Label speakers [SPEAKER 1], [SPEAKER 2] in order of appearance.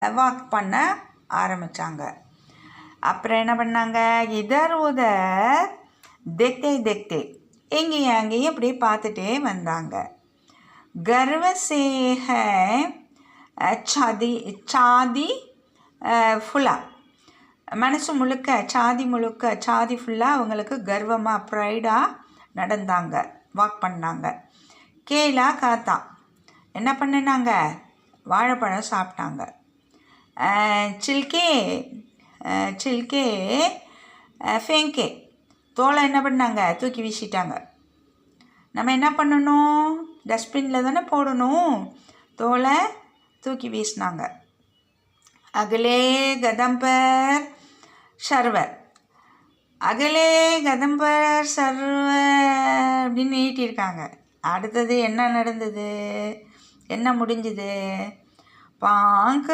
[SPEAKER 1] Walk பண்ண ஆரம்பித்தாங்க. அப்புறம் என்ன பண்ணாங்க, இதர் உதர் தெக்தே தெக்தே எங்கேயும் அங்கேயும் இப்படி பார்த்துட்டே வந்தாங்க. கர்வ சே ஹை சாதி சாதி ஃபுல்லா, மனசு முழுக்க சாதி ஃபுல்லாக அவங்களுக்கு கர்வமாக ப்ரைடாக நடந்தாங்க, வாக் பண்ணாங்க. கேலா காத்தா என்ன பண்ணினாங்க, வாழைப்பழம் சாப்பிட்டாங்க. சில்கே சில்கே ஃபேங்கே தோலை என்ன பண்ணாங்க, தூக்கி வீசிட்டாங்க. நம்ம என்ன பண்ணணும், டஸ்ட்பினில் தானே போடணும், தோலை தூக்கி வீசினாங்க. அகலே கதம்பர் சர்வர், அகலே கதம்பர் சர்வர் அப்படின்னு நீட்டியிருக்காங்க. அடுத்தது என்ன நடந்தது, என்ன முடிஞ்சுது, பாங்க